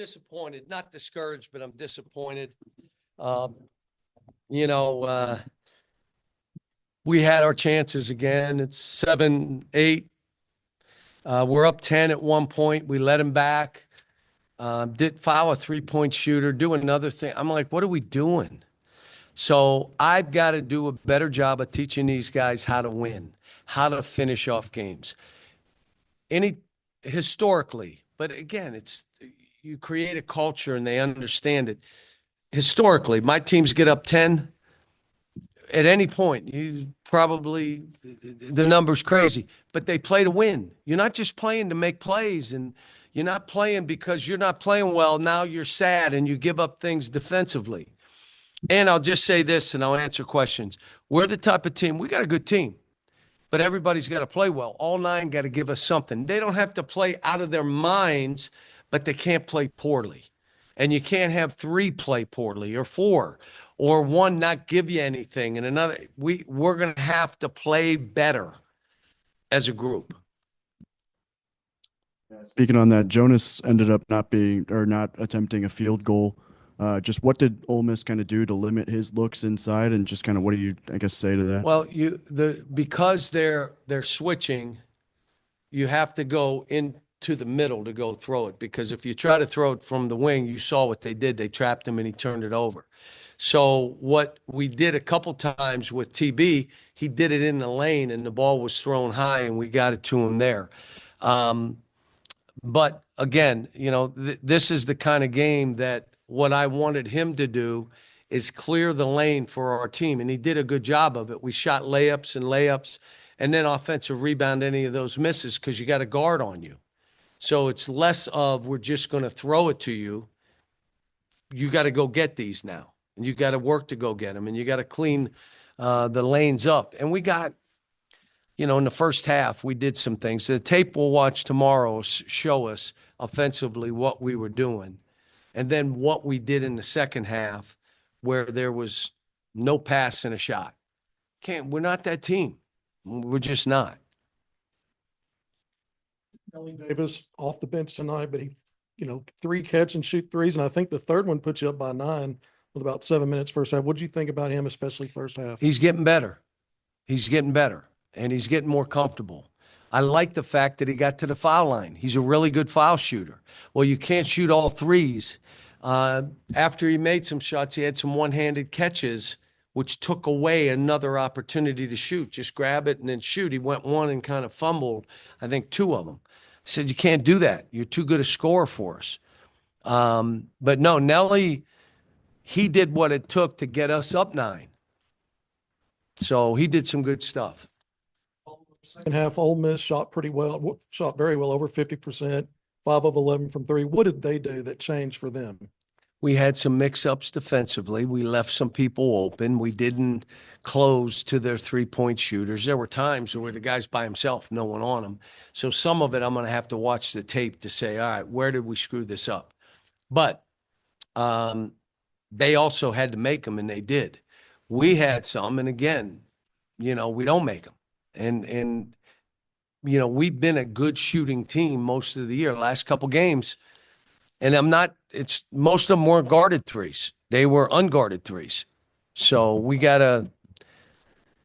disappointed, not discouraged, but I'm disappointed. Um, you know, we had our chances again. It's 7-8. We're up 10 at one point. We let him back. Did foul a 3-point shooter, do another thing. I'm like, what are we doing? So I've got to do a better job of teaching these guys how to win, how to finish off games. Historically, but again, it's you create a culture and they understand it. Historically, my teams get up 10 at any point. The number's crazy, but they play to win. You're not just playing to make plays, and you're not playing because you're not playing well. Now you're sad and you give up things defensively. And I'll just say this and I'll answer questions. We're the type of team, we got a good team, but everybody's got to play well. All 9 got to give us something. They don't have to play out of their minds, but they can't play poorly. And you can't have 3 play poorly or 4 or 1 not give you anything and another. We're going to have to play better as a group. Speaking on that, Jonas ended up not attempting a field goal. Just what did Ole Miss kind of do to limit his looks inside, and just kind of what do you, I guess, say to that? Well, because they're switching, you have to go into the middle to go throw it, because if you try to throw it from the wing, you saw what they did. They trapped him and he turned it over. So what we did a couple times with TB, he did it in the lane and the ball was thrown high and we got it to him there. But again, this is the kind of game that what I wanted him to do is clear the lane for our team, and he did a good job of it. We shot layups, and then offensive rebound any of those misses because you got a guard on you. So it's less of we're just going to throw it to you. You got to go get these now, and you got to work to go get them, and you got to clean the lanes up. And we got, in the first half, we did some things. The tape we'll watch tomorrow show us offensively what we were doing. And then what we did in the second half where there was no pass and a shot. We're not that team. We're just not. Kelly Davis off the bench tonight, but he, 3 catch and shoot threes. And I think the third one put you up by 9 with about 7 minutes first half. What did you think about him, especially first half? He's getting better. And he's getting more comfortable. I like the fact that he got to the foul line. He's a really good foul shooter. Well, you can't shoot all threes. After he made some shots, he had some one-handed catches, which took away another opportunity to shoot. Just grab it and then shoot. He went 1 and kind of fumbled, I think, 2 of them. I said, you can't do that. You're too good a scorer for us. But no, Nelly, he did what it took to get us up 9. So he did some good stuff. Second half, Ole Miss shot very well, over 50%, 5 of 11 from 3. What did they do that changed for them? We had some mix-ups defensively. We left some people open. We didn't close to their 3-point shooters. There were times where the guy's by himself, no one on him. So some of it I'm going to have to watch the tape to say, all right, where did we screw this up? But they also had to make them, and they did. We had some, and again, we don't make them. And we've been a good shooting team most of the year, last couple games. And most of them weren't guarded threes. They were unguarded threes. So we got to,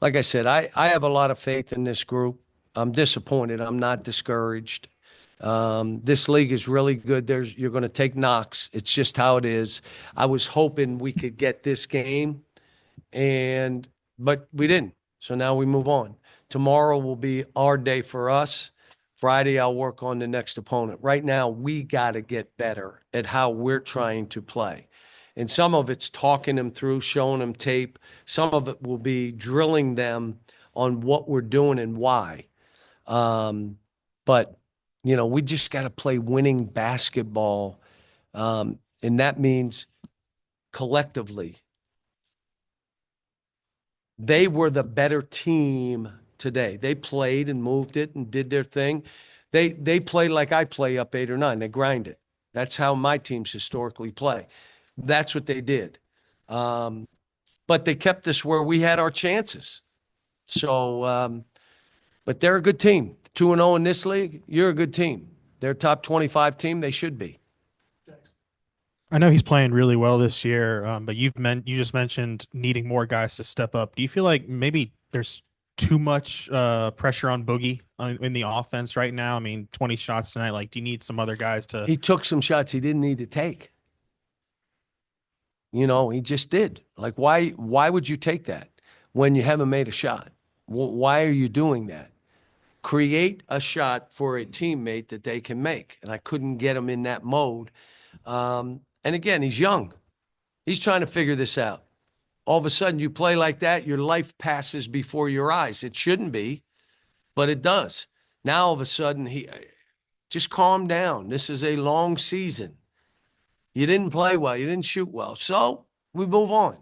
like I said, I have a lot of faith in this group. I'm disappointed. I'm not discouraged. This league is really good. You're going to take knocks. It's just how it is. I was hoping we could get this game, but we didn't. So now we move on. Tomorrow will be our day for us. Friday, I'll work on the next opponent. Right now, we got to get better at how we're trying to play. And some of it's talking them through, showing them tape. Some of it will be drilling them on what we're doing and why. But, we just got to play winning basketball. And that means collectively. They were the better team today. They played and moved it and did their thing. They play like I play up 8 or 9. They grind it. That's how my teams historically play. That's what they did. But they kept us where we had our chances. So, but they're a good team. 2-0 in this league, you're a good team. They're a top 25 team. They should be. I know he's playing really well this year, but you just mentioned needing more guys to step up. Do you feel like maybe there's too much pressure on Boogie in the offense right now? I mean, 20 shots tonight. Like, do you need some other guys to? He took some shots he didn't need to take. You know, he just did. Like, why would you take that when you haven't made a shot? Why are you doing that? Create a shot for a teammate that they can make. And I couldn't get him in that mode. And again, he's young. He's trying to figure this out. All of a sudden, you play like that, your life passes before your eyes. It shouldn't be, but it does. Now, all of a sudden, he just calm down. This is a long season. You didn't play well. You didn't shoot well. So we move on.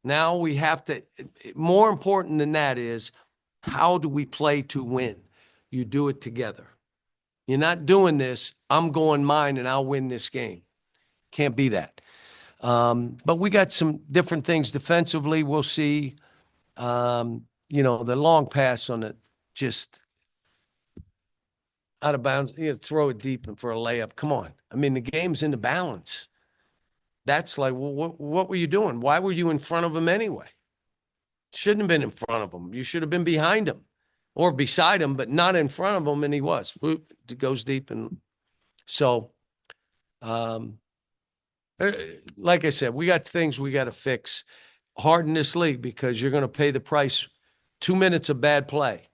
Now we have to, more important than that is, how do we play to win? You do it together. You're not doing this, I'm going mine and I'll win this game. Can't be that. But we got some different things defensively. We'll see. The long pass on it, just out of bounds, throw it deep and for a layup. Come on. I mean, the game's in the balance. That's like, well, what were you doing? Why were you in front of him anyway? Shouldn't have been in front of him. You should have been behind him or beside him, but not in front of him. And he was. It goes deep. And so, like I said, we got things we got to fix hard in this league because you're going to pay the price. 2 minutes of bad play.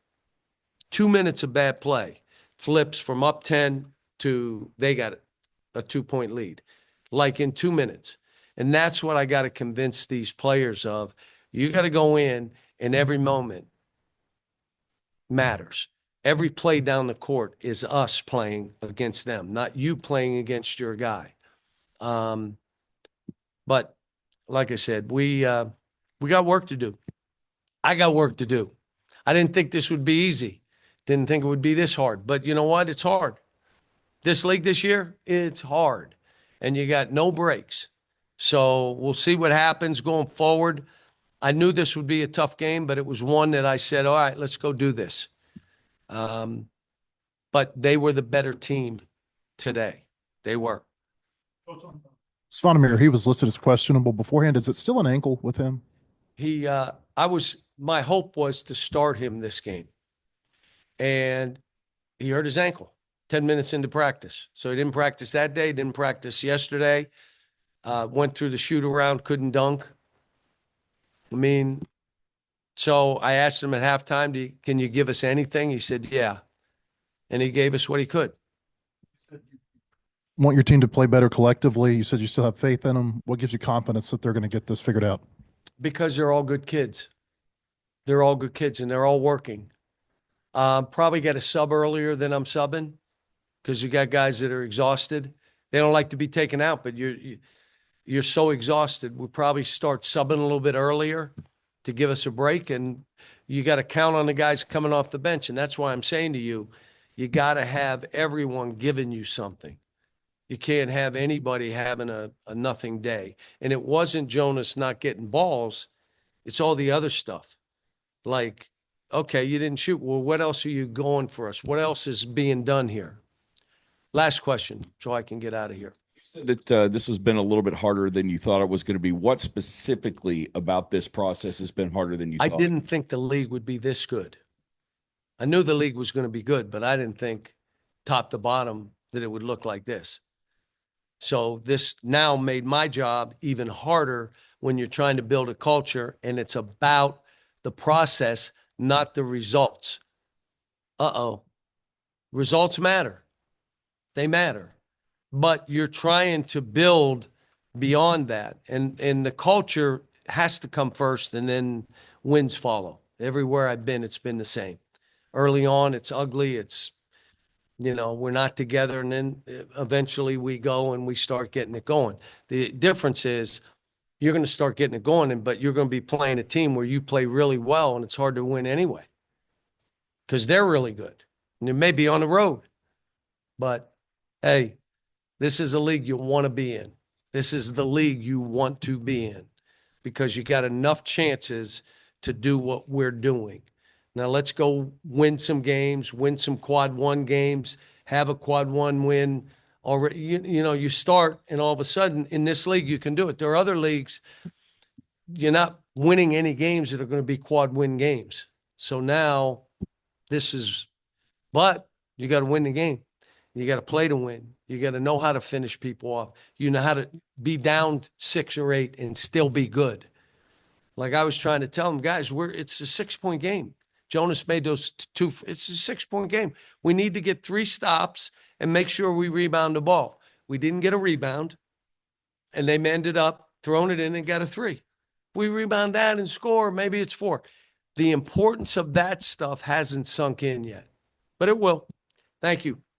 2 minutes of bad play flips from up 10 to they got a 2-point lead, like in 2 minutes. And that's what I got to convince these players of. You got to go in and every moment matters. Every play down the court is us playing against them, not you playing against your guy. But like I said, we got work to do. I got work to do. I didn't think this would be easy. Didn't think it would be this hard. But you know what? It's hard. This league this year, it's hard. And you got no breaks. So we'll see what happens going forward. I knew this would be a tough game, but it was one that I said, all right, let's go do this. But they were the better team today. They were. Svanamir, he was listed as questionable beforehand. Is it still an ankle with him? My hope was to start him this game. And he hurt his ankle 10 minutes into practice. So he didn't practice that day, didn't practice yesterday. Went through the shoot around, couldn't dunk. I mean, so I asked him at halftime, can you give us anything? He said, yeah. And he gave us what he could. Want your team to play better collectively. You said you still have faith in them. What gives you confidence that they're going to get this figured out? Because they're all good kids. They're all good kids and they're all working. Probably got a sub earlier than I'm subbing because you got guys that are exhausted. They don't like to be taken out, but you're so exhausted. We'll probably start subbing a little bit earlier to give us a break. And you got to count on the guys coming off the bench. And that's why I'm saying to you, you got to have everyone giving you something. You can't have anybody having a nothing day. And it wasn't Jonas not getting balls. It's all the other stuff. Like, okay, you didn't shoot. Well, what else are you going for us? What else is being done here? Last question, so I can get out of here. You said that this has been a little bit harder than you thought it was going to be. What specifically about this process has been harder than you I thought? didn't think the league would be this good. I knew the league was going to be good, but I didn't think top to bottom that it would look like this. So this now made my job even harder when you're trying to build a culture and it's about the process, not the results. Results matter. They matter. But you're trying to build beyond that. And the culture has to come first and then wins follow. Everywhere I've been, it's been the same. Early on, it's ugly. It's, we're not together. And then eventually we go and we start getting it going. The difference is you're going to start getting it going, but you're going to be playing a team where you play really well and it's hard to win anyway because they're really good. And it may be on the road. But, hey, this is a league you want to be in. This is the league you want to be in because you got enough chances to do what we're doing. Now let's go win some games, win some quad one games, have a quad one win already, you know, you start and all of a sudden in this league, you can do it. There are other leagues, you're not winning any games that are going to be quad win games. So now but you got to win the game. You got to play to win. You got to know how to finish people off. You know how to be down 6 or 8 and still be good. Like I was trying to tell them, guys, it's a 6-point game. Jonas made those two. It's a 6-point game. We need to get 3 stops and make sure we rebound the ball. We didn't get a rebound, and they ended up throwing it in and got a 3. We rebound that and score, maybe it's 4. The importance of that stuff hasn't sunk in yet, but it will. Thank you.